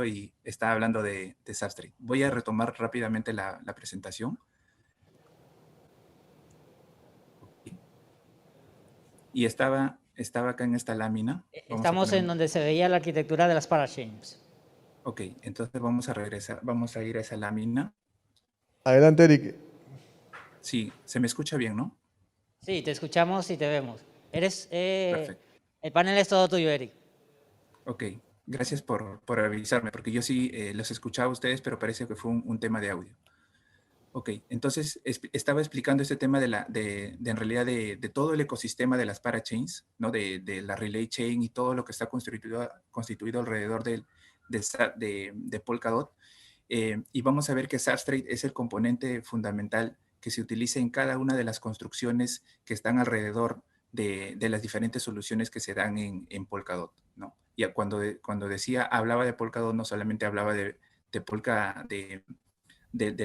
y estaba hablando de Substrate. Voy a retomar rápidamente la presentación. Y estaba acá en esta lámina. Vamos a Estamos poner en donde se veía la arquitectura de las parachains. Ok, entonces vamos a regresar, vamos a ir a esa lámina. Adelante, Eric. Sí, se me escucha bien, ¿no? Sí, te escuchamos y te vemos. Perfecto. El panel es todo tuyo, Eric. Ok, gracias por avisarme, porque yo sí los escuchaba a ustedes, pero parece que fue un tema de audio. Ok, entonces estaba explicando este tema en realidad de todo el ecosistema de las parachains, ¿no? De la relay chain y todo lo que está constituido alrededor de Polkadot. Y vamos a ver que Substrate es el componente fundamental que se utiliza en cada una de las construcciones que están alrededor de las diferentes soluciones que se dan en Polkadot, ¿no? Y cuando hablaba de Polkadot, no solamente hablaba de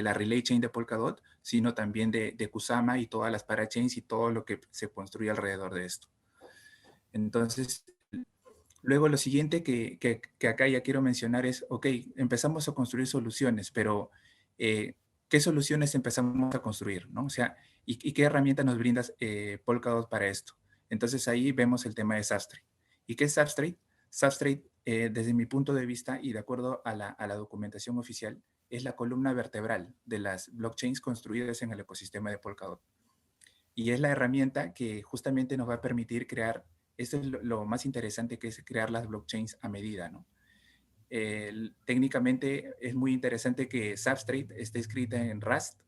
la relay chain de Polkadot, sino también de Kusama y todas las parachains y todo lo que se construye alrededor de esto. Entonces, luego lo siguiente que acá ya quiero mencionar es, ok, empezamos a construir soluciones, pero ¿qué soluciones empezamos a construir? ¿No? O sea, ¿y qué herramienta nos brinda Polkadot para esto? Entonces ahí vemos el tema de Substrate. ¿Y qué es Substrate? Substrate, desde mi punto de vista y de acuerdo a la documentación oficial, es la columna vertebral de las blockchains construidas en el ecosistema de Polkadot. Y es la herramienta que justamente nos va a permitir crear, esto es lo más interesante, que es crear las blockchains a medida, ¿no? Técnicamente es muy interesante que Substrate esté escrita en Rust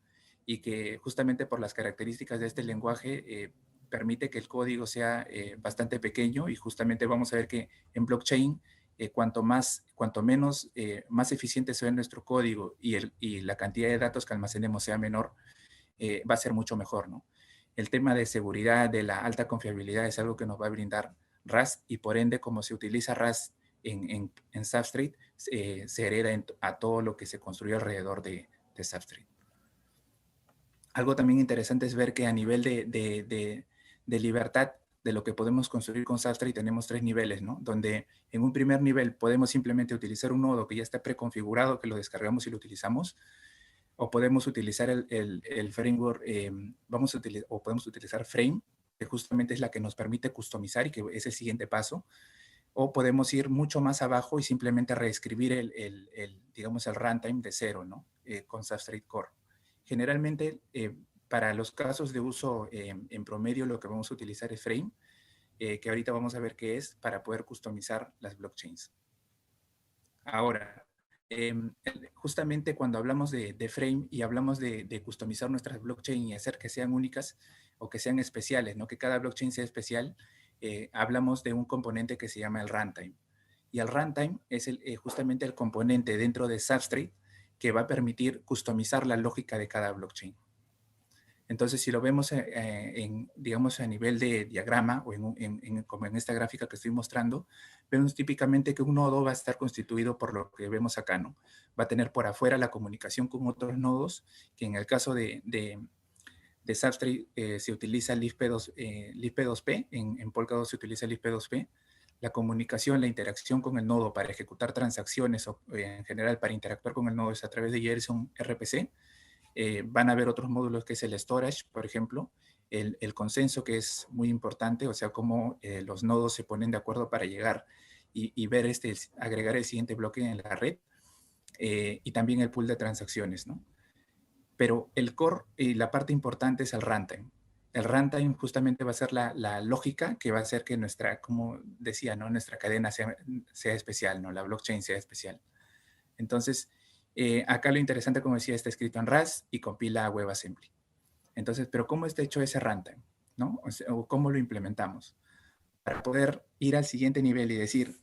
y que justamente por las características de este lenguaje permite que el código sea bastante pequeño, y justamente vamos a ver que en blockchain cuanto menos más eficiente sea nuestro código y la cantidad de datos que almacenemos sea menor, va a ser mucho mejor, ¿no? El tema de seguridad, de la alta confiabilidad, es algo que nos va a brindar Rust, y por ende, como se utiliza Rust en Substrate, se hereda a todo lo que se construyó alrededor de Substrate. Algo también interesante es ver que a nivel de libertad de lo que podemos construir con Substrate tenemos 3 niveles, ¿no? Donde en un primer nivel podemos simplemente utilizar un nodo que ya está preconfigurado, que lo descargamos y lo utilizamos, o podemos utilizar el framework, o podemos utilizar Frame, que justamente es la que nos permite customizar y que es el siguiente paso, o podemos ir mucho más abajo y simplemente reescribir digamos, el runtime de cero, ¿no? Con Substrate Core. Generalmente, para los casos de uso en promedio, lo que vamos a utilizar es Frame, que ahorita vamos a ver qué es, para poder customizar las blockchains. Ahora, justamente cuando hablamos de Frame y hablamos de customizar nuestras blockchain y hacer que sean únicas o que sean especiales, ¿no? Que cada blockchain sea especial, hablamos de un componente que se llama el runtime. Y el runtime es justamente el componente dentro de Substrate que va a permitir customizar la lógica de cada blockchain. Entonces, si lo vemos, digamos, a nivel de diagrama, o como en esta gráfica que estoy mostrando, vemos típicamente que un nodo va a estar constituido por lo que vemos acá, ¿no? Va a tener por afuera la comunicación con otros nodos, que en el caso de Substrate se utiliza LISP2P, en Polkadot se utiliza LISP2P. La comunicación, la interacción con el nodo para ejecutar transacciones, o en general para interactuar con el nodo, es a través de JSON RPC. Van a haber otros módulos que es el storage, por ejemplo, el consenso, que es muy importante, o sea, cómo los nodos se ponen de acuerdo para llegar y ver agregar el siguiente bloque en la red, y también el pool de transacciones, ¿no? Pero el core y la parte importante es el runtime. El runtime justamente va a ser la lógica que va a hacer que nuestra, como decía, ¿no? Nuestra cadena sea especial, ¿no? La blockchain sea especial. Entonces, acá lo interesante, como decía, está escrito en Rust y compila a WebAssembly. Entonces, pero ¿cómo está hecho ese runtime? ¿No? O ¿cómo lo implementamos? Para poder ir al siguiente nivel y decir,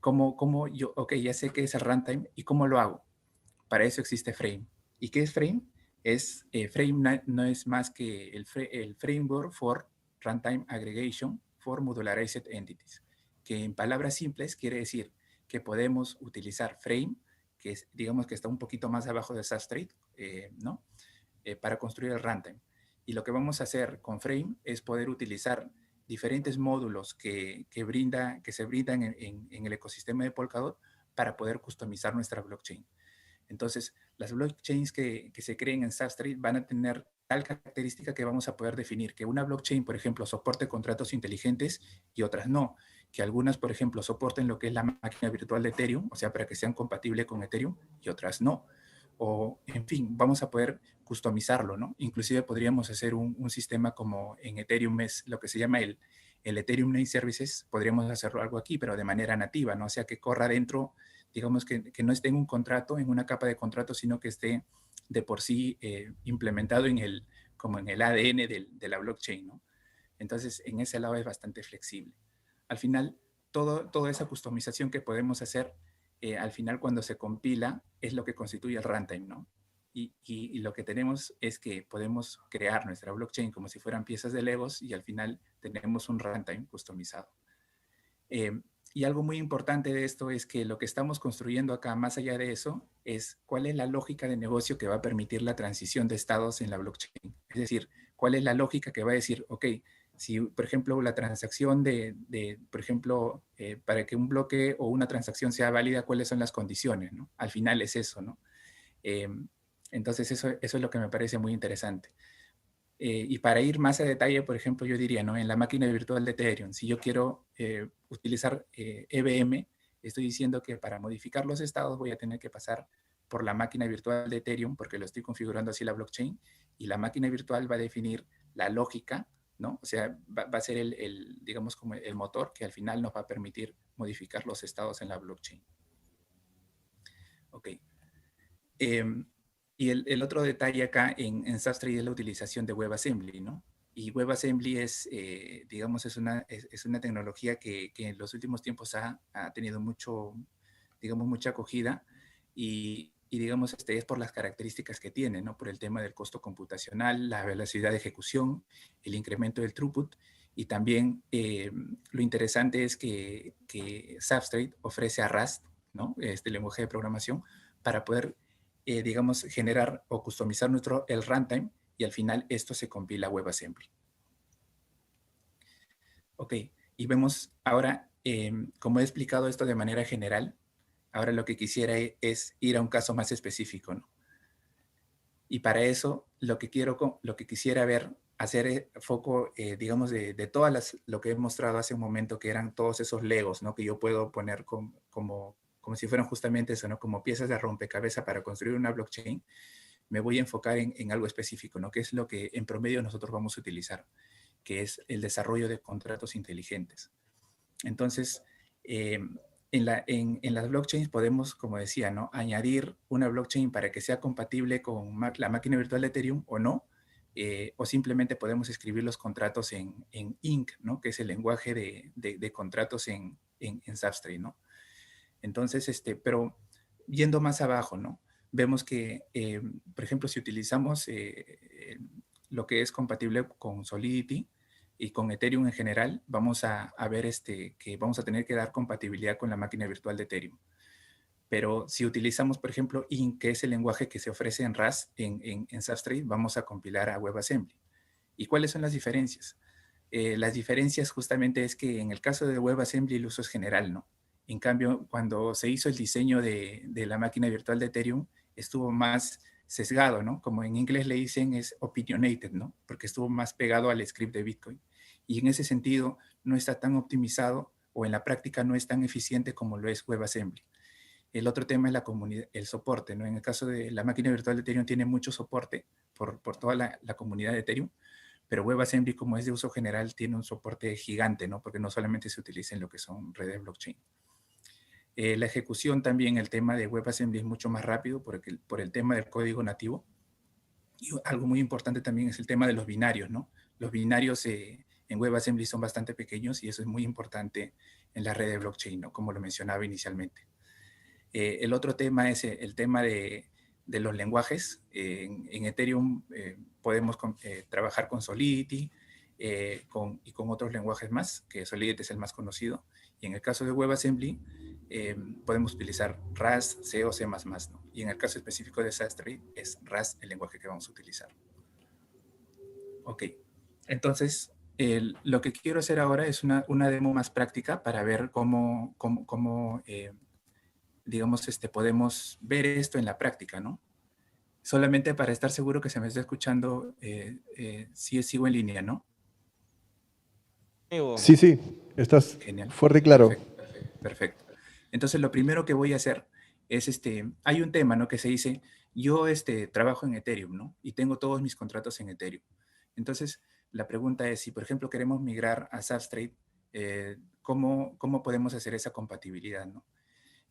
¿cómo yo, ok, ya sé qué es el runtime y cómo lo hago? Para eso existe Frame. ¿Y qué es Frame? Frame no es más que el Framework for Runtime Aggregation for Modularized Entities, que en palabras simples quiere decir que podemos utilizar Frame, que digamos que está un poquito más abajo de Substrate, ¿no? Para construir el runtime. Y lo que vamos a hacer con Frame es poder utilizar diferentes módulos que se brindan en el ecosistema de Polkadot para poder customizar nuestra blockchain. Entonces, las blockchains que se creen en Substrate van a tener tal característica que vamos a poder definir que una blockchain, por ejemplo, soporte contratos inteligentes y otras no. Que algunas, por ejemplo, soporten lo que es la máquina virtual de Ethereum, o sea, para que sean compatibles con Ethereum, y otras no. O, en fin, vamos a poder customizarlo, ¿no? Inclusive podríamos hacer un sistema como en Ethereum es lo que se llama el Ethereum Name Services, podríamos hacerlo algo aquí, pero de manera nativa, ¿no? O sea, que corra dentro, digamos que no esté en un contrato, en una capa de contrato, sino que esté de por sí implementado como en el ADN de la blockchain, ¿no? Entonces, en ese lado es bastante flexible. Al final, toda esa customización que podemos hacer, al final cuando se compila, es lo que constituye el runtime, ¿no? Y lo que tenemos es que podemos crear nuestra blockchain como si fueran piezas de Legos y al final tenemos un runtime customizado. Y algo muy importante de esto es que lo que estamos construyendo acá, más allá de eso, es cuál es la lógica de negocio que va a permitir la transición de estados en la blockchain. Es decir, cuál es la lógica que va a decir, ok, si, por ejemplo, la transacción por ejemplo, para que un bloque o una transacción sea válida, ¿cuáles son las condiciones, ¿no? Al final es eso, ¿no? Entonces, eso es lo que me parece muy interesante. Y para ir más a detalle, por ejemplo, yo diría, ¿no? En la máquina virtual de Ethereum, si yo quiero utilizar EVM, estoy diciendo que para modificar los estados voy a tener que pasar por la máquina virtual de Ethereum, porque lo estoy configurando así la blockchain, y la máquina virtual va a definir la lógica, ¿no? O sea, va a ser digamos, como el motor que al final nos va a permitir modificar los estados en la blockchain. Ok. Y el otro detalle acá en Substrate es la utilización de WebAssembly, ¿no? Y WebAssembly es, digamos, es una tecnología que en los últimos tiempos ha tenido mucha acogida y digamos, es por las características que tiene, ¿no? Por el tema del costo computacional, la velocidad de ejecución, el incremento del throughput y también lo interesante es que Substrate ofrece a Rust, ¿no? Este lenguaje de programación para poder digamos, generar o customizar el runtime y al final esto se compila a WebAssembly. Ok, y vemos ahora, como he explicado esto de manera general, ahora lo que quisiera es ir a un caso más específico, ¿no? Y para eso lo que quisiera ver, hacer foco, digamos, de todas lo que he mostrado hace un momento, que eran todos esos legos, ¿no? Que yo puedo poner como si fueran justamente eso, ¿no? Como piezas de rompecabezas para construir una blockchain, me voy a enfocar en algo específico, ¿no? Que es lo que en promedio nosotros vamos a utilizar, que es el desarrollo de contratos inteligentes. Entonces, en las blockchains podemos, como decía, ¿no? Añadir una blockchain para que sea compatible con la máquina virtual de Ethereum o no, o simplemente podemos escribir los contratos en Inc, ¿no? Que es el lenguaje de contratos en Substrate, ¿no? Entonces, pero yendo más abajo, ¿no? Vemos que, por ejemplo, si utilizamos lo que es compatible con Solidity y con Ethereum en general, vamos a ver que vamos a tener que dar compatibilidad con la máquina virtual de Ethereum. Pero si utilizamos, por ejemplo, INC, que es el lenguaje que se ofrece en Rust, en Substrate, vamos a compilar a WebAssembly. ¿Y cuáles son las diferencias? Las diferencias justamente es que en el caso de WebAssembly el uso es general, ¿no? En cambio, cuando se hizo el diseño de la máquina virtual de Ethereum, estuvo más sesgado, ¿no? Como en inglés le dicen, es opinionated, ¿no? Porque estuvo más pegado al script de Bitcoin. Y en ese sentido, no está tan optimizado o en la práctica no es tan eficiente como lo es WebAssembly. El otro tema es la comunidad, el soporte, ¿no? En el caso de la máquina virtual de Ethereum tiene mucho soporte por toda la comunidad de Ethereum, pero WebAssembly, como es de uso general, tiene un soporte gigante, ¿no? Porque no solamente se utiliza en lo que son redes blockchain. La ejecución también, el tema de WebAssembly es mucho más rápido por el tema del código nativo. Y algo muy importante también es el tema de los binarios, ¿no? Los binarios en WebAssembly son bastante pequeños y eso es muy importante en la red de blockchain, ¿no? Como lo mencionaba inicialmente. El otro tema es el tema de los lenguajes. En Ethereum podemos trabajar con Solidity y con otros lenguajes más, que Solidity es el más conocido. Y en el caso de WebAssembly, podemos utilizar Rust, C o C++, ¿no? Y en el caso específico de Substrate, es Rust el lenguaje que vamos a utilizar. Ok, entonces lo que quiero hacer ahora es una demo más práctica para ver cómo digamos, podemos ver esto en la práctica, ¿no? Solamente para estar seguro que se me está escuchando, sí sigo en línea, ¿no? Sí, sí, estás Genial. fuerte y claro. Perfecto, perfecto. Entonces, lo primero que voy a hacer es, hay un tema, ¿no? Que se dice, yo, trabajo en Ethereum, ¿no? Y tengo todos mis contratos en Ethereum. Entonces, la pregunta es, si, por ejemplo, queremos migrar a Substrate, ¿cómo podemos hacer esa compatibilidad, ¿no?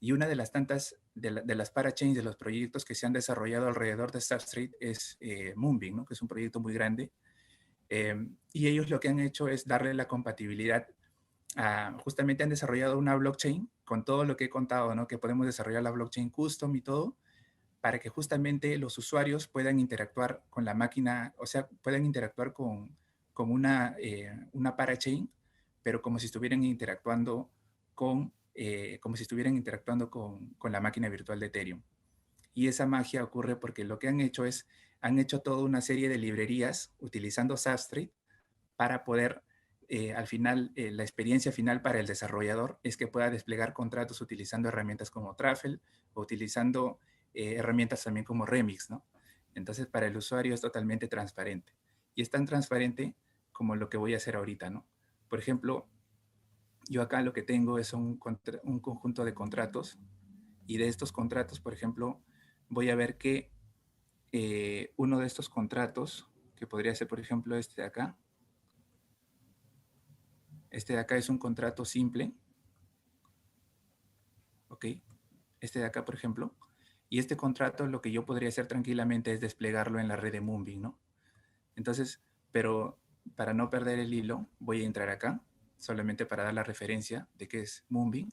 Y una de las tantas, de las parachains, de los proyectos que se han desarrollado alrededor de Substrate es Moonbeam, ¿no? Que es un proyecto muy grande. Y ellos lo que han hecho es darle la compatibilidad justamente han desarrollado una blockchain con todo lo que he contado, ¿no? Que podemos desarrollar la blockchain custom y todo, para que justamente los usuarios puedan interactuar con la máquina, o sea, puedan interactuar con una parachain, pero como si estuvieran interactuando con la máquina virtual de Ethereum. Y esa magia ocurre porque lo que han hecho toda una serie de librerías utilizando Substrate para poder, al final, la experiencia final para el desarrollador es que pueda desplegar contratos utilizando herramientas como Truffle o utilizando herramientas también como Remix, ¿no? Entonces, para el usuario es totalmente transparente. Y es tan transparente como lo que voy a hacer ahorita, ¿no? Por ejemplo, yo acá lo que tengo es un conjunto de contratos y de estos contratos, por ejemplo, voy a ver que uno de estos contratos, que podría ser, por ejemplo, este de acá, este de acá es un contrato simple, ¿ok? Este de acá, por ejemplo, y este contrato lo que yo podría hacer tranquilamente es desplegarlo en la red de Moonbeam, ¿no? Entonces, pero para no perder el hilo, voy a entrar acá, solamente para dar la referencia de qué es Moonbeam.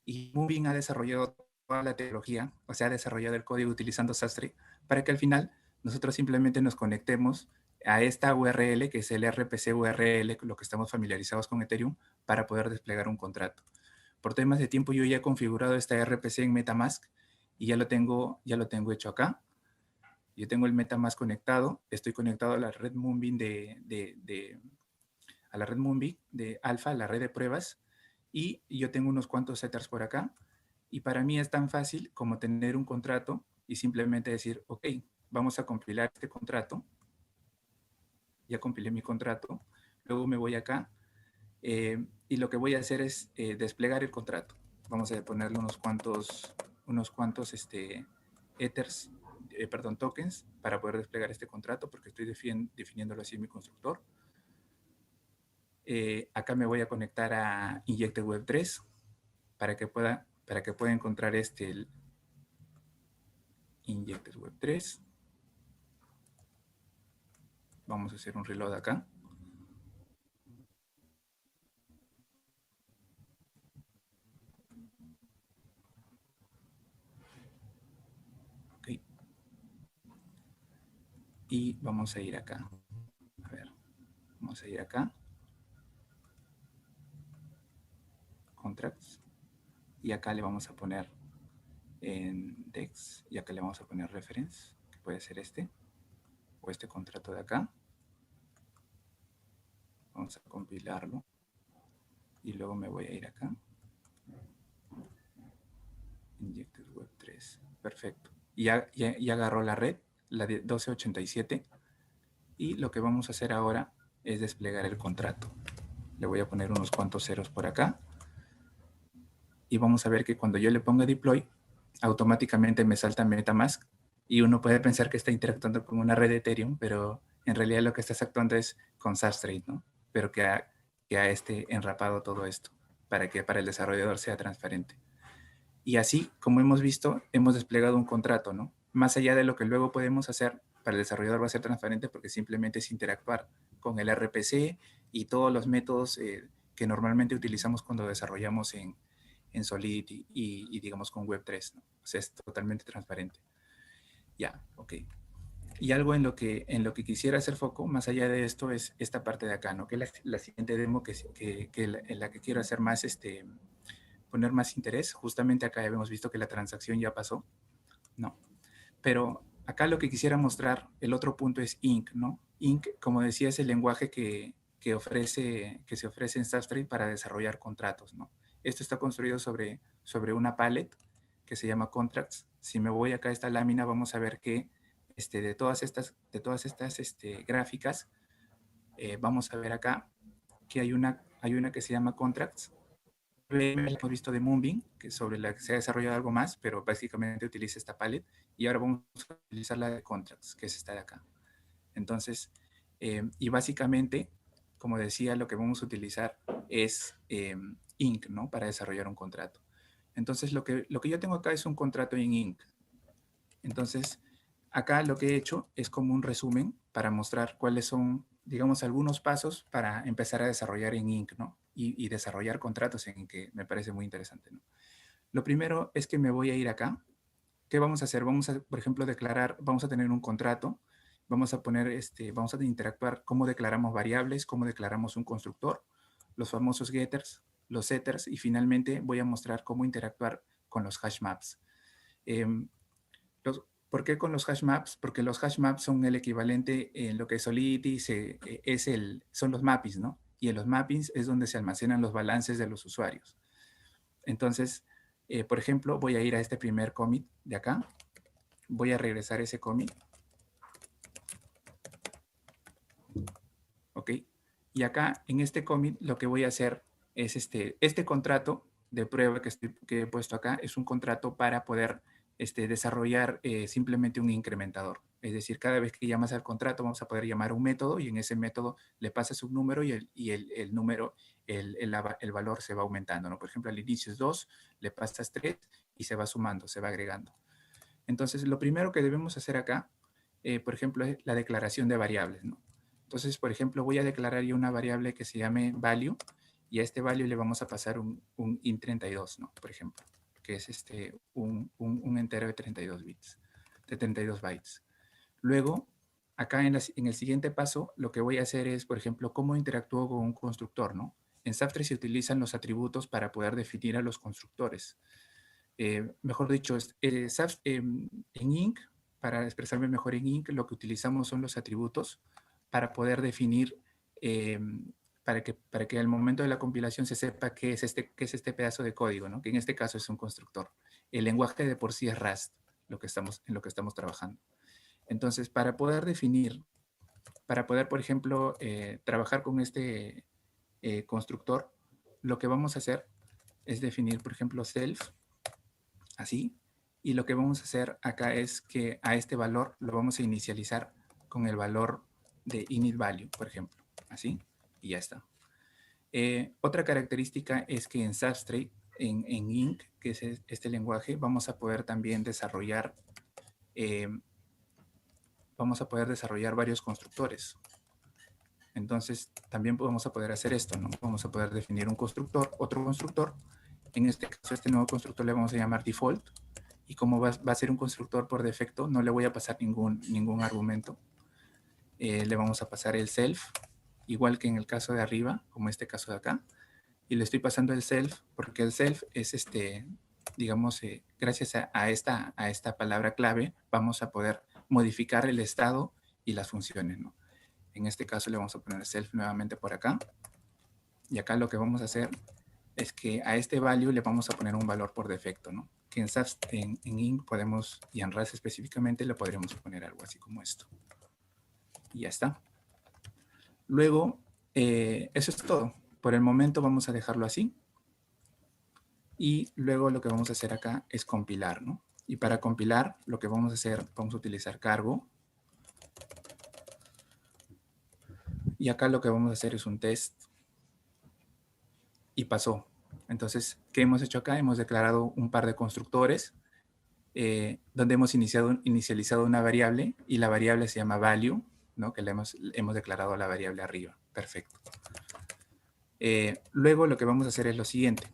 Y Moonbeam ha desarrollado toda la tecnología, o sea, ha desarrollado el código utilizando Sastre, para que al final nosotros simplemente nos conectemos a esta URL, que es el RPC URL, lo que estamos familiarizados con Ethereum, para poder desplegar un contrato. Por temas de tiempo, yo ya he configurado esta RPC en MetaMask y ya lo tengo hecho acá. Yo tengo el MetaMask conectado, estoy conectado a la red Moonbeam a la red Moonbeam de Alpha, la red de pruebas, y yo tengo unos cuantos setters por acá. Y para mí es tan fácil como tener un contrato y simplemente decir, ok, vamos a compilar este contrato. Ya compilé mi contrato. Luego me voy acá y lo que voy a hacer es desplegar el contrato. Vamos a ponerle unos cuantos ethers, tokens para poder desplegar este contrato porque estoy definiéndolo así en mi constructor. Acá me voy a conectar a Injected Web 3 para que pueda encontrar el Injected Web 3. Vamos a hacer un reload acá. Ok. Y vamos a ir acá. A ver, vamos a ir acá. Contracts. Y acá le vamos a poner en DEX y acá le vamos a poner reference, que puede ser este o este contrato de acá. Vamos a compilarlo y luego me voy a ir acá. Injected Web 3. Perfecto. Y ya agarró la red, la de 1287. Y lo que vamos a hacer ahora es desplegar el contrato. Le voy a poner unos cuantos ceros por acá. Y vamos a ver que cuando yo le ponga deploy, automáticamente me salta MetaMask. Y uno puede pensar que está interactuando con una red de Ethereum, pero en realidad lo que está actuando es con Substrate, ¿no? Pero que ha enrapado todo esto para que para el desarrollador sea transparente. Y así, como hemos visto, hemos desplegado un contrato, ¿no? Más allá de lo que luego podemos hacer, para el desarrollador va a ser transparente porque simplemente es interactuar con el RPC y todos los métodos que normalmente utilizamos cuando desarrollamos en Solidity y digamos con Web3, ¿no? O sea, es totalmente transparente. Ya, ok. Y algo en lo que quisiera hacer foco, más allá de esto, es esta parte de acá, ¿no? Que es la siguiente demo en la que quiero hacer más, poner más interés. Justamente acá hemos visto que la transacción ya pasó, ¿no? Pero acá lo que quisiera mostrar, el otro punto es Ink, ¿no? Ink, como decía, es el lenguaje que se ofrece en Substrate para desarrollar contratos, ¿no? Esto está construido sobre una palette que se llama contracts. Si me voy acá a esta lámina, vamos a ver que de todas estas gráficas, vamos a ver acá que hay una que se llama contracts. Hemos visto de Moonbeam, que sobre la que se ha desarrollado algo más, pero básicamente utiliza esta palette. Y ahora vamos a utilizar la de contracts, que es esta de acá. Entonces, y básicamente, como decía, lo que vamos a utilizar es Ink, ¿no? Para desarrollar un contrato. Entonces, lo que yo tengo acá es un contrato en Ink. Entonces, acá lo que he hecho es como un resumen para mostrar cuáles son, digamos, algunos pasos para empezar a desarrollar en Ink, ¿no? Y desarrollar contratos en Ink, que me parece muy interesante, ¿no? Lo primero es que me voy a ir acá. ¿Qué vamos a hacer? Vamos a, por ejemplo, declarar, vamos a tener un contrato, vamos a poner, vamos a interactuar cómo declaramos variables, cómo declaramos un constructor, los famosos getters, los setters, y finalmente voy a mostrar cómo interactuar con los hash maps. ¿Por qué con los hash maps? Porque los hash maps son el equivalente en lo que Solidity son los mappings, ¿no? Y en los mappings es donde se almacenan los balances de los usuarios. Entonces, por ejemplo, voy a ir a este primer commit de acá. Voy a regresar ese commit. ¿Ok? Y acá, en este commit, lo que voy a hacer es este contrato de prueba que he puesto acá, es un contrato para poder desarrollar simplemente un incrementador. Es decir, cada vez que llamas al contrato, vamos a poder llamar a un método y en ese método le pasas un número y el número, el valor se va aumentando, ¿no? Por ejemplo, al inicio es 2, le pasas 3 y se va sumando, se va agregando. Entonces, lo primero que debemos hacer acá, por ejemplo, es la declaración de variables, ¿no? Entonces, por ejemplo, voy a declarar yo una variable que se llame value y a este value le vamos a pasar un int32, ¿no? Por ejemplo, que es un entero de 32 bits, de 32 bytes. Luego, acá en el siguiente paso, lo que voy a hacer es, por ejemplo, cómo interactúo con un constructor, ¿no? En Saftrey se utilizan los atributos para poder definir a los constructores. Mejor dicho, en Ink, para expresarme mejor en Ink, lo que utilizamos son los atributos para poder definir, para que al momento de la compilación se sepa qué es este pedazo de código, ¿no? Que en este caso es un constructor. El lenguaje de por sí es Rust, en lo que estamos trabajando. Entonces, para poder definir, por ejemplo, trabajar con este constructor, lo que vamos a hacer es definir, por ejemplo, self, así, y lo que vamos a hacer acá es que a este valor lo vamos a inicializar con el valor de init value, por ejemplo, así, y ya está. Otra característica es que en Substrate, en Ink, que es este lenguaje, vamos a poder también desarrollar varios constructores. Entonces, también vamos a poder hacer esto, ¿no? Vamos a poder definir un constructor, otro constructor. En este caso, este nuevo constructor le vamos a llamar default. Y como va a ser un constructor por defecto, no le voy a pasar ningún argumento. Le vamos a pasar el self, igual que en el caso de arriba, como este caso de acá. Y le estoy pasando el self, porque el self es digamos, gracias a esta palabra clave, vamos a poder modificar el estado y las funciones, ¿no? En este caso le vamos a poner self nuevamente por acá. Y acá lo que vamos a hacer es que a este value le vamos a poner un valor por defecto, ¿no? Que en Ink podemos, y en Rust específicamente, le podríamos poner algo así como esto. Y ya está. Luego, eso es todo. Por el momento vamos a dejarlo así. Y luego lo que vamos a hacer acá es compilar, ¿no? Y para compilar, lo que vamos a hacer, vamos a utilizar cargo. Y acá lo que vamos a hacer es un test. Y pasó. Entonces, ¿qué hemos hecho acá? Hemos declarado un par de constructores donde hemos inicializado una variable y la variable se llama value, ¿no? Que le hemos declarado la variable arriba. Perfecto. Luego lo que vamos a hacer es lo siguiente.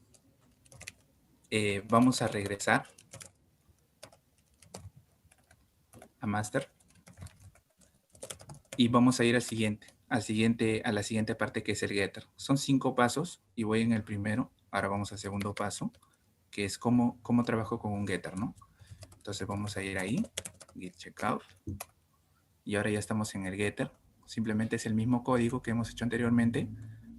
Vamos a regresar a master y vamos a ir a la siguiente parte que es el getter. Son 5 pasos y voy en el primero. Ahora vamos al segundo paso, que es cómo trabajo con un getter, ¿no? Entonces vamos a ir ahí, git checkout, y ahora ya estamos en el getter. Simplemente es el mismo código que hemos hecho anteriormente,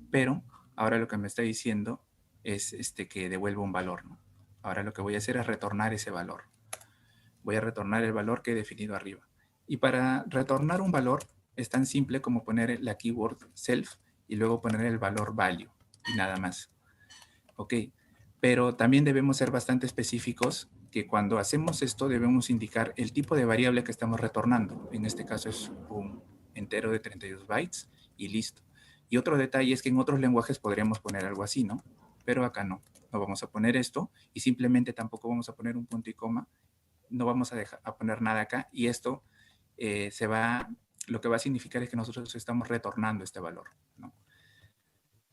pero ahora lo que me está diciendo es que devuelva un valor, ¿no? Ahora lo que voy a hacer es retornar ese valor. Voy a retornar el valor que he definido arriba. Y para retornar un valor es tan simple como poner la keyword self y luego poner el valor value y nada más. Ok, pero también debemos ser bastante específicos que cuando hacemos esto debemos indicar el tipo de variable que estamos retornando. En este caso es un entero de 32 bytes y listo. Y otro detalle es que en otros lenguajes podríamos poner algo así, ¿no? Pero acá no. No vamos a poner esto y simplemente tampoco vamos a poner un punto y coma. No vamos a poner nada acá y esto lo que va a significar es que nosotros estamos retornando este valor, ¿no?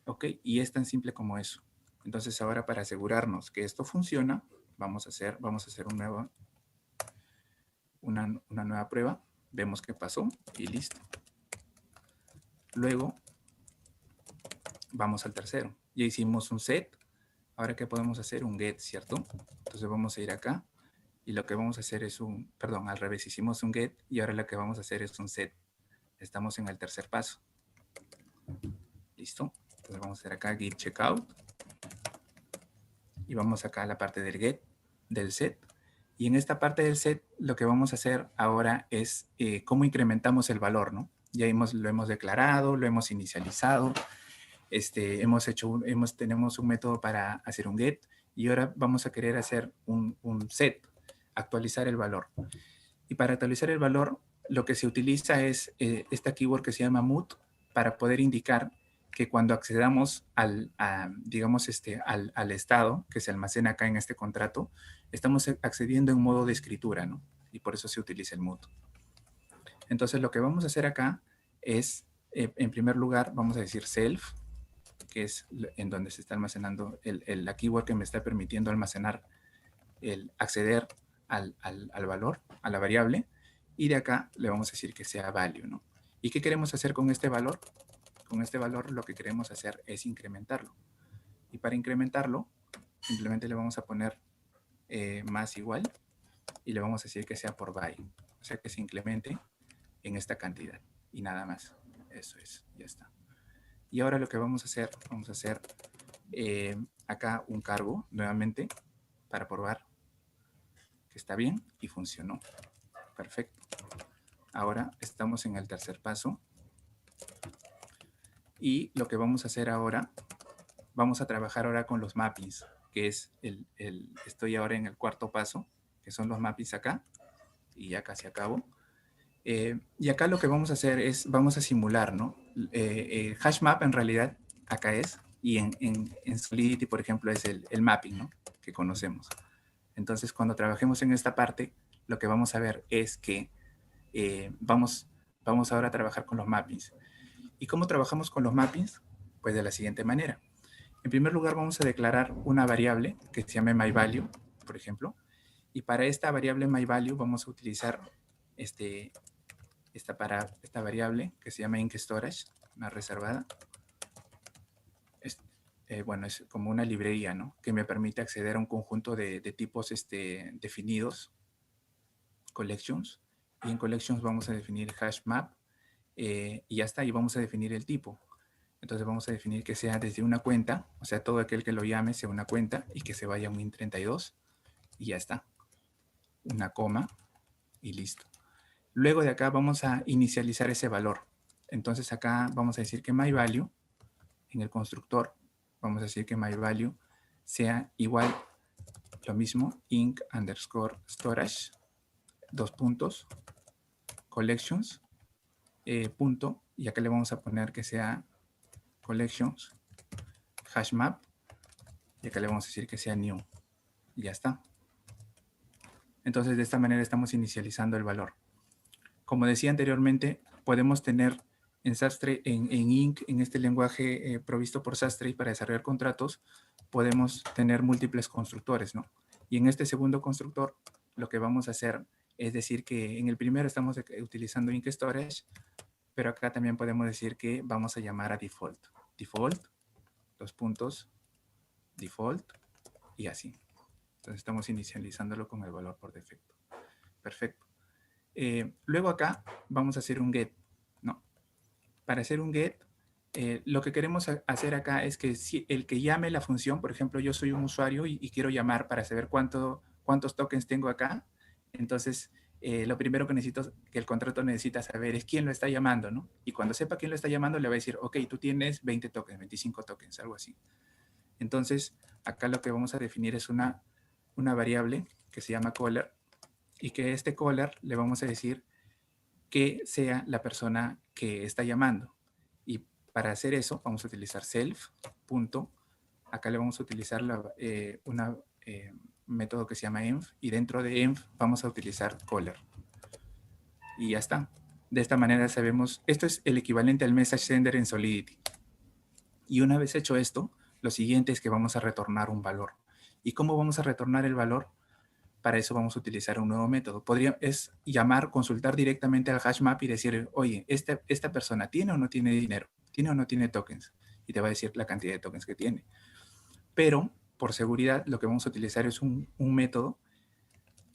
Ok, y es tan simple como eso. Entonces ahora para asegurarnos que esto funciona, vamos a hacer una nueva prueba. Vemos qué pasó y listo. Luego vamos al tercero. Ya hicimos un set. Ahora ¿qué podemos hacer? Un get, ¿cierto? Entonces vamos a ir acá y lo que vamos a hacer es al revés, hicimos un get y ahora lo que vamos a hacer es un set. Estamos en el tercer paso. ¿Listo? Entonces vamos a hacer acá git checkout y vamos acá a la parte del get, del set. Y en esta parte del set lo que vamos a hacer ahora es cómo incrementamos el valor, ¿no? Ya lo hemos declarado, lo hemos inicializado, tenemos un método para hacer un get y ahora vamos a querer hacer un set, actualizar el valor. Y para actualizar el valor, lo que se utiliza es esta keyword que se llama mut para poder indicar que cuando accedamos al estado que se almacena acá en este contrato, estamos accediendo en modo de escritura, ¿no? Y por eso se utiliza el mut. Entonces, lo que vamos a hacer acá es, en primer lugar, vamos a decir self, que es en donde se está almacenando la keyword que me está permitiendo almacenar, acceder al valor, a la variable, y de acá le vamos a decir que sea value, ¿no? ¿Y qué queremos hacer con este valor? Con este valor lo que queremos hacer es incrementarlo. Y para incrementarlo, simplemente le vamos a poner más igual y le vamos a decir que sea por by. O sea, que se incremente en esta cantidad y nada más. Eso es, ya está. Y ahora lo que vamos a hacer acá un cargo nuevamente para probar que está bien y funcionó. Perfecto. Ahora estamos en el tercer paso. Y lo que vamos a hacer ahora, vamos a trabajar ahora con los mappings, que es estoy ahora en el cuarto paso, que son los mappings acá, y ya casi acabo. Y acá lo que vamos a hacer es, vamos a simular, ¿no? Hash map en realidad acá es, y en Solidity, por ejemplo, es el mapping, ¿no? Que conocemos. Entonces, cuando trabajemos en esta parte, lo que vamos a ver es que vamos ahora a trabajar con los mappings. ¿Y cómo trabajamos con los mappings? Pues de la siguiente manera. En primer lugar, vamos a declarar una variable que se llame myValue, por ejemplo. Y para esta variable myValue vamos a utilizar esta variable que se llama IncStorage, una reservada. Bueno, es como una librería, ¿no? Que me permite acceder a un conjunto de tipos definidos, collections. Y en collections vamos a definir hash map y ya está. Y vamos a definir el tipo. Entonces vamos a definir que sea desde una cuenta, o sea, todo aquel que lo llame sea una cuenta y que se vaya a un int32 y ya está. Una coma y listo. Luego de acá vamos a inicializar ese valor. Entonces acá vamos a decir que myValue, en el constructor, vamos a decir que myValue sea igual, lo mismo, inc underscore storage, dos puntos, collections, punto, y acá le vamos a poner que sea collections, hashmap, y acá le vamos a decir que sea new. Y ya está. Entonces, de esta manera estamos inicializando el valor. Como decía anteriormente, podemos tener en Substrate, en Inc, en este lenguaje provisto por Substrate para desarrollar contratos, podemos tener múltiples constructores, ¿no? Y en este segundo constructor, lo que vamos a hacer es decir que en el primero estamos utilizando Inc Storage, pero acá también podemos decir que vamos a llamar a default. Default, dos puntos, default, y así. Entonces estamos inicializándolo con el valor por defecto. Perfecto. Luego acá vamos a hacer un get, ¿no? Para hacer un get, lo que queremos hacer acá es que si el que llame la función, por ejemplo, yo soy un usuario y quiero llamar para saber cuántos tokens tengo acá, entonces lo primero que el contrato necesita saber es quién lo está llamando, ¿no? Y cuando sepa quién lo está llamando, le va a decir, ok, tú tienes 20 tokens, 25 tokens, algo así. Entonces, acá lo que vamos a definir es una variable que se llama caller, y que este caller le vamos a decir que sea la persona que está llamando. Y para hacer eso vamos a utilizar self. Acá le vamos a utilizar un método que se llama env, y dentro de env vamos a utilizar caller. Y ya está. De esta manera sabemos, esto es el equivalente al message sender en Solidity. Y una vez hecho esto, lo siguiente es que vamos a retornar un valor. ¿Y cómo vamos a retornar el valor? Para eso vamos a utilizar un nuevo método. Es llamar, consultar directamente al hashmap y decir, oye, esta persona ¿tiene o no tiene dinero? ¿Tiene o no tiene tokens? Y te va a decir la cantidad de tokens que tiene. Pero, por seguridad, lo que vamos a utilizar es un método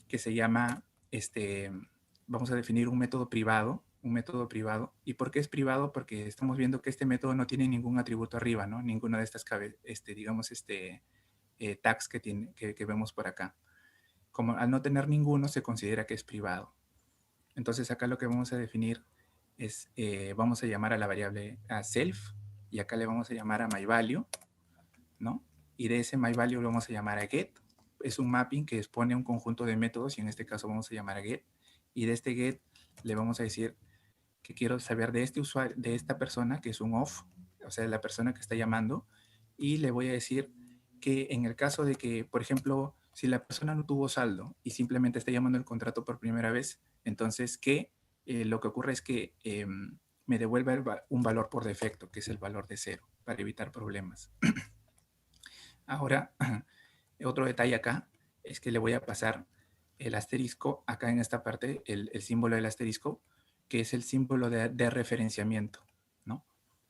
que se llama, vamos a definir un método privado. ¿Y por qué es privado? Porque estamos viendo que este método no tiene ningún atributo arriba, ¿no? Ninguna de estas, tags que vemos por acá. Como al no tener ninguno, se considera que es privado. Entonces acá lo que vamos a definir es, vamos a llamar a la variable a self, y acá le vamos a llamar a myValue, ¿no? Y de ese myValue lo vamos a llamar a get. Es un mapping que expone un conjunto de métodos, y en este caso vamos a llamar a get. Y de este get le vamos a decir que quiero saber de este usuario, de esta persona, que es un off, o sea, la persona que está llamando, y le voy a decir que en el caso de que, por ejemplo, si la persona no tuvo saldo y simplemente está llamando el contrato por primera vez, entonces que lo que ocurre es que me devuelva un valor por defecto, que es el valor de 0, para evitar problemas. Ahora, otro detalle acá es que le voy a pasar el asterisco acá en esta parte, el símbolo del asterisco, que es el símbolo de referenciamiento, ¿no?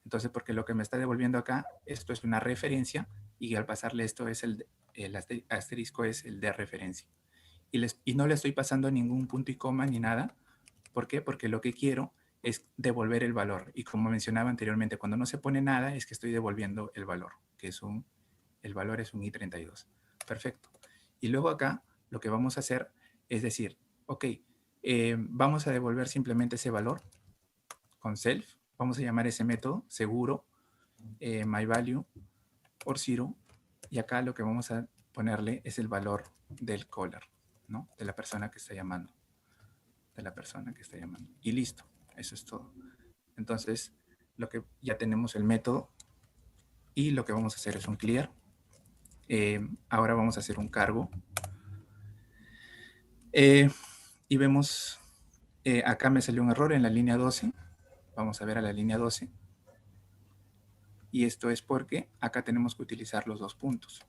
Entonces, porque lo que me está devolviendo acá, esto es una referencia, y al pasarle esto es el asterisco es el de referencia. Y no le estoy pasando ningún punto y coma ni nada. ¿Por qué? Porque lo que quiero es devolver el valor. Y como mencionaba anteriormente, cuando no se pone nada es que estoy devolviendo el valor, que es el valor es un i32. Perfecto. Y luego acá lo que vamos a hacer es decir, ok, vamos a devolver simplemente ese valor con self. Vamos a llamar ese método seguro, myValue or 0, y acá lo que vamos a ponerle es el valor del caller, ¿no? De la persona que está llamando. Y listo, eso es todo. Entonces, ya tenemos el método, y lo que vamos a hacer es un clear. Ahora vamos a hacer un cargo. Y vemos, acá me salió un error en la línea 12. Vamos a ver a la línea 12. Y esto es porque acá tenemos que utilizar los dos puntos.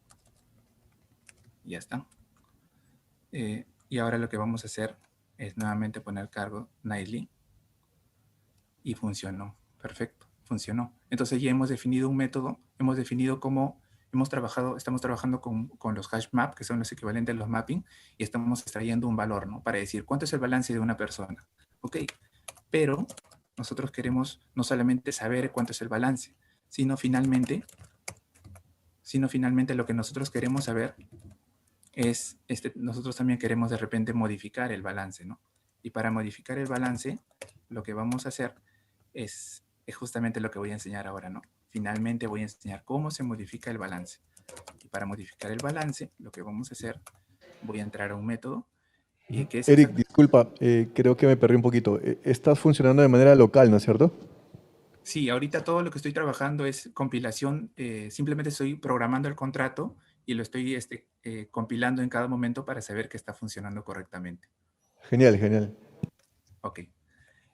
Ya está. Y ahora lo que vamos a hacer es nuevamente poner cargo nightly. Y funcionó. Perfecto. Funcionó. Entonces ya hemos definido un método. Hemos definido cómo estamos trabajando con los hash map, que son los equivalentes a los mapping, y estamos extrayendo un valor, ¿no? Para decir cuánto es el balance de una persona. Ok. Pero nosotros queremos no solamente saber cuánto es el balance, sino finalmente lo que nosotros queremos saber es, nosotros también queremos de repente modificar el balance, ¿no? Y para modificar el balance, lo que vamos a hacer es justamente lo que voy a enseñar ahora, ¿no? Finalmente voy a enseñar cómo se modifica el balance. Y para modificar el balance, lo que vamos a hacer, voy a entrar a un método que es Eric, disculpa, creo que me perdí un poquito. Estás funcionando de manera local, ¿no es cierto? Sí, ahorita todo lo que estoy trabajando es compilación. Simplemente estoy programando el contrato y lo estoy compilando en cada momento para saber que está funcionando correctamente. Genial, genial. Ok.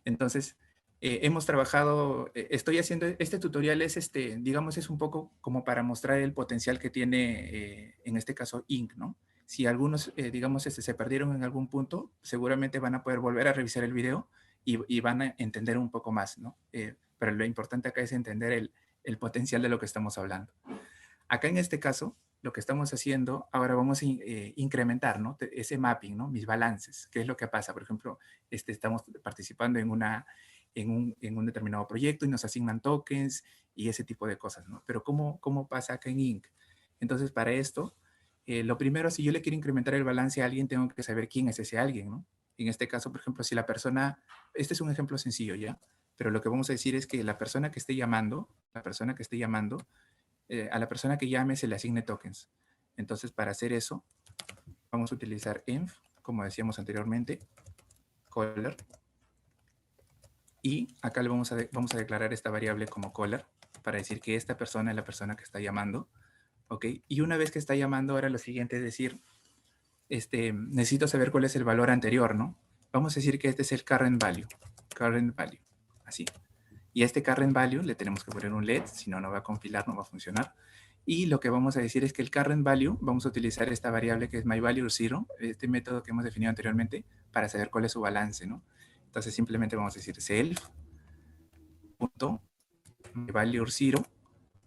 Entonces, hemos trabajado, estoy haciendo, este tutorial es, digamos, es un poco como para mostrar el potencial que tiene, en este caso, Ink, ¿no? Si algunos, digamos, se perdieron en algún punto, seguramente van a poder volver a revisar el video y van a entender un poco más, ¿no? Pero lo importante acá es entender el potencial de lo que estamos hablando. Acá en este caso, lo que estamos haciendo, ahora vamos a incrementar, ¿no? Ese mapping, ¿no? Mis balances. ¿Qué es lo que pasa? Por ejemplo, estamos participando en en un determinado proyecto y nos asignan tokens y ese tipo de cosas, ¿no? Pero ¿cómo pasa acá en Inc? Entonces, para esto, lo primero, si yo le quiero incrementar el balance a alguien, tengo que saber quién es ese alguien, ¿no? En este caso, por ejemplo, si la persona, este es un ejemplo sencillo, ¿ya? Pero lo que vamos a decir es que la persona que esté llamando, a la persona que llame se le asigne tokens. Entonces, para hacer eso, vamos a utilizar env, como decíamos anteriormente, caller, y acá le vamos a declarar esta variable como caller para decir que esta persona es la persona que está llamando, ¿ok? Y una vez que está llamando, ahora lo siguiente es decir, necesito saber cuál es el valor anterior, ¿no? Vamos a decir que este es el current value, así. Y a este current value le tenemos que poner un LED, si no, no va a compilar, no va a funcionar. Y lo que vamos a decir es que el current value, vamos a utilizar esta variable que es myValue0, este método que hemos definido anteriormente, para saber cuál es su balance, ¿no? Entonces simplemente vamos a decir self.myValue0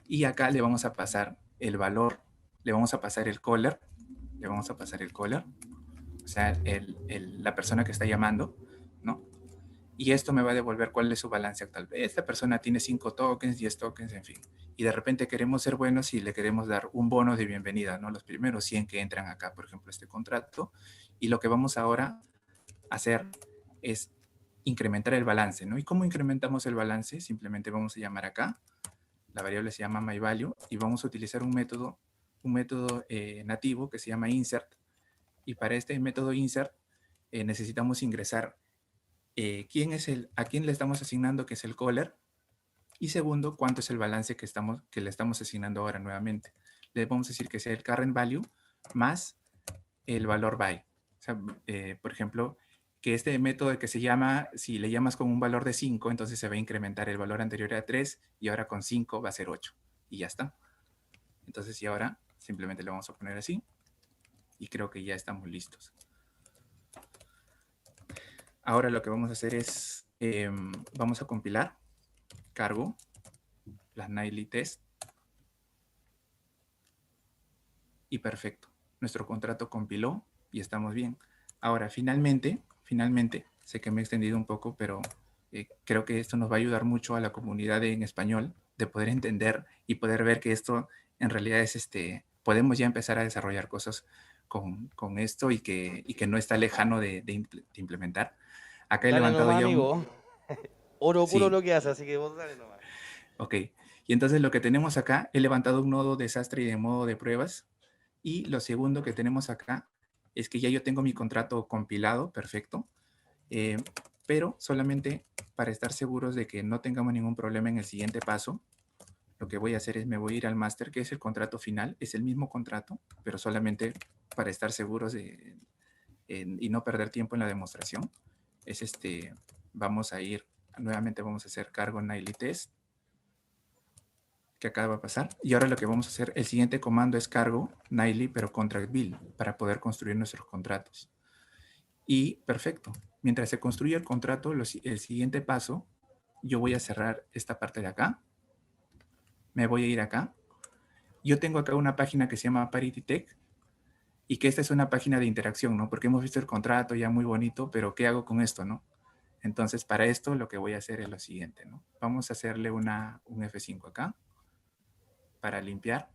y acá le vamos a pasar el valor, le vamos a pasar el caller, o sea, la persona que está llamando, ¿no? Y esto me va a devolver cuál es su balance actual. Esta persona tiene 5 tokens, 10 tokens, en fin. Y de repente queremos ser buenos y le queremos dar un bono de bienvenida, ¿no? Los primeros 100 que entran acá, por ejemplo, este contrato. Y lo que vamos ahora a hacer es incrementar el balance, ¿no? ¿Y cómo incrementamos el balance? Simplemente vamos a llamar acá. La variable se llama myValue y vamos a utilizar un método nativo que se llama insert. Y para este método insert necesitamos ingresar a quién le estamos asignando, que es el caller, y segundo, cuánto es el balance que le estamos asignando ahora nuevamente. Le vamos a decir que sea el current value más el valor by. O sea, por ejemplo, que este método que se llama, si le llamas con un valor de 5, entonces se va a incrementar el valor anterior a 3 y ahora con 5 va a ser 8. Y ya está. Entonces, y ahora simplemente le vamos a poner así y creo que ya estamos listos. Ahora lo que vamos a hacer es, vamos a compilar, cargo, las nightly test, y perfecto. Nuestro contrato compiló y estamos bien. Ahora, finalmente, sé que me he extendido un poco, pero creo que esto nos va a ayudar mucho a la comunidad en español de poder entender y poder ver que esto en realidad es podemos ya empezar a desarrollar cosas con esto y que no está lejano de implementar. Acá he Dale levantado nomás, ya amigo. Oro puro sí, lo que hace, así que vos dale nomás. ok. Y entonces lo que tenemos acá, he levantado un nodo desastre y de modo de pruebas. Y lo segundo que tenemos acá es que ya yo tengo mi contrato compilado, perfecto. Pero solamente para estar seguros de que no tengamos ningún problema en el siguiente paso, lo que voy a hacer es me voy a ir al master, que es el contrato final. Es el mismo contrato, pero solamente para estar seguros y no perder tiempo en la demostración. Es vamos a ir, nuevamente vamos a hacer cargo nightly test, que acaba de pasar. Y ahora lo que vamos a hacer, el siguiente comando es cargo nightly, pero contract build, para poder construir nuestros contratos. Y perfecto. Mientras se construye el contrato, el siguiente paso, yo voy a cerrar esta parte de acá. Me voy a ir acá. Yo tengo acá una página que se llama Parity Tech y que esta es una página de interacción, ¿no? Porque hemos visto el contrato ya muy bonito, pero ¿qué hago con esto, no? Entonces, para esto lo que voy a hacer es lo siguiente, ¿no? Vamos a hacerle un F5 acá para limpiar.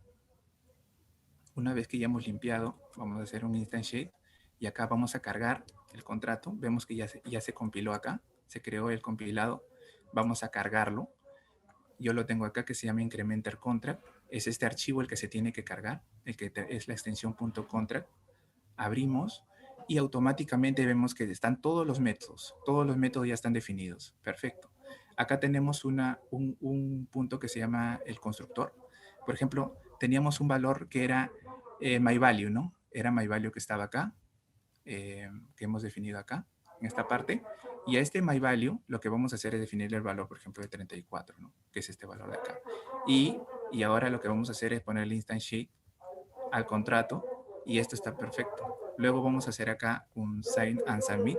Una vez que ya hemos limpiado, vamos a hacer un instantiate y acá vamos a cargar el contrato. Vemos que ya se compiló acá, se creó el compilado. Vamos a cargarlo. Yo lo tengo acá que se llama incrementer contract. Es este archivo el que se tiene que cargar, el que es la extensión .contract. Abrimos y automáticamente vemos que están todos los métodos. Todos los métodos ya están definidos. Perfecto. Acá tenemos un punto que se llama el constructor. Por ejemplo, teníamos un valor que era myValue, ¿no? Era myValue que estaba acá, que hemos definido acá, en esta parte. Y a este myValue lo que vamos a hacer es definirle el valor, por ejemplo, de 34, ¿no? Que es este valor de acá. Y ahora lo que vamos a hacer es ponerle instantiate al contrato y esto está perfecto. Luego vamos a hacer acá un sign and submit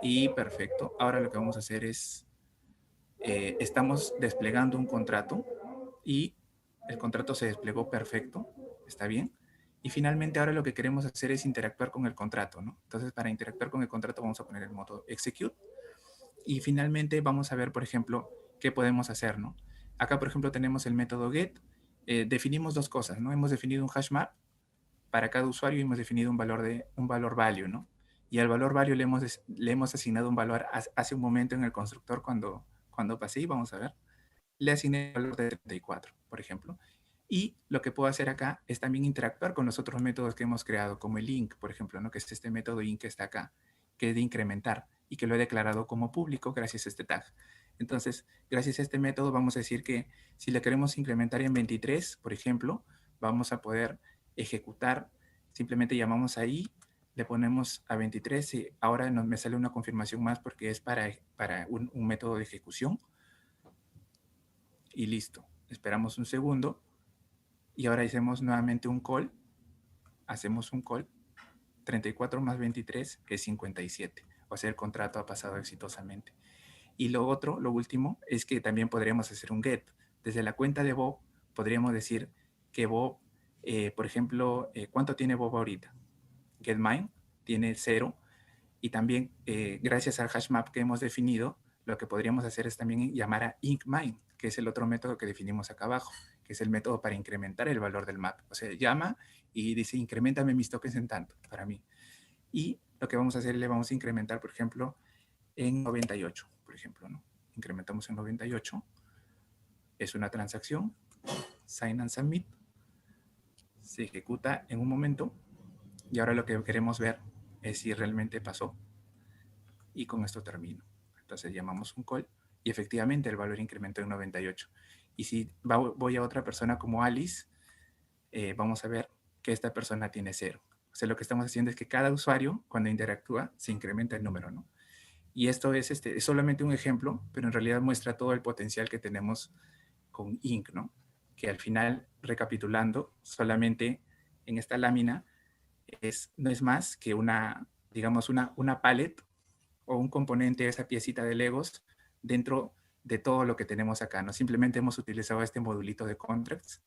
y perfecto. Ahora lo que vamos a hacer es, estamos desplegando un contrato y el contrato se desplegó perfecto, está bien. Y finalmente ahora lo que queremos hacer es interactuar con el contrato, ¿no? Entonces para interactuar con el contrato vamos a poner el modo execute Y finalmente vamos a ver, por ejemplo, qué podemos hacer, ¿no? Acá, por ejemplo, tenemos el método get. Definimos dos cosas, ¿no? Hemos definido un hash map para cada usuario y hemos definido un valor value, ¿no? Y al valor value le hemos asignado un valor hace un momento en el constructor cuando pasé, y vamos a ver, le asigné el valor de 34, por ejemplo. Y lo que puedo hacer acá es también interactuar con los otros métodos que hemos creado, como el inc, por ejemplo, ¿no? Que es este método inc que está acá, que es de incrementar y que lo he declarado como público gracias a este tag. Entonces, gracias a este método vamos a decir que si le queremos incrementar en 23, por ejemplo, vamos a poder ejecutar, simplemente llamamos ahí, le ponemos a 23 y ahora me sale una confirmación más porque es para un método de ejecución. Y listo. Esperamos un segundo y ahora hacemos nuevamente un call. Hacemos un call. 34 más 23 es 57. O sea, el contrato ha pasado exitosamente. Y lo último, es que también podríamos hacer un get. Desde la cuenta de Bob, podríamos decir que Bob, por ejemplo, ¿cuánto tiene Bob ahorita? GetMine tiene 0. Y también, gracias al hash map que hemos definido, lo que podríamos hacer es también llamar a incmine, que es el otro método que definimos acá abajo, que es el método para incrementar el valor del map. O sea, llama y dice, incrementame mis tokens en tanto, para mí. Y lo que vamos a hacer, le vamos a incrementar, por ejemplo, en 98, por ejemplo, ¿no? Incrementamos en 98. Es una transacción. Sign and submit. Se ejecuta en un momento. Y ahora lo que queremos ver es si realmente pasó. Y con esto termino. Entonces llamamos un call y efectivamente el valor incrementó en 98. Y si voy a otra persona como Alice, vamos a ver que esta persona tiene 0. O sea, lo que estamos haciendo es que cada usuario, cuando interactúa, se incrementa el número, ¿no? Y esto es solamente un ejemplo, pero en realidad muestra todo el potencial que tenemos con Inc, ¿no? Que al final, recapitulando, solamente en esta lámina no es más que digamos, una palette o un componente, esa piecita de Legos dentro de todo lo que tenemos acá, ¿no? Simplemente hemos utilizado este modulito de contracts.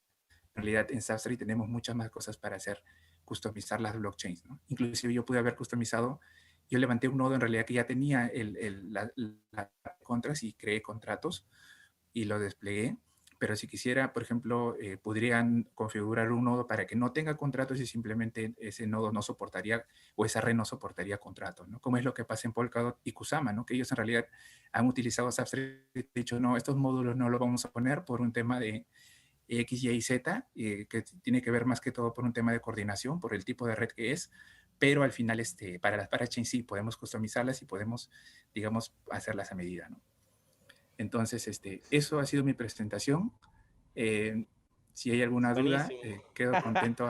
En realidad, en Substrate tenemos muchas más cosas para hacer, customizar las blockchains, ¿no? Inclusive yo pude haber customizado, yo levanté un nodo en realidad que ya tenía la contracts y creé contratos y lo desplegué. Pero si quisiera, por ejemplo, podrían configurar un nodo para que no tenga contratos y simplemente ese nodo no soportaría o esa red no soportaría contratos, ¿no? Como es lo que pasa en Polkadot y Kusama, ¿no? Que ellos en realidad han utilizado Substrate y han dicho, no, estos módulos no los vamos a poner por un tema de X, Y y Z, que tiene que ver más que todo por un tema de coordinación, por el tipo de red que es, pero al final para las parachains sí podemos customizarlas y podemos, digamos, hacerlas a medida, ¿no? Entonces, eso ha sido mi presentación. Si hay alguna duda, Buenísimo. quedo contento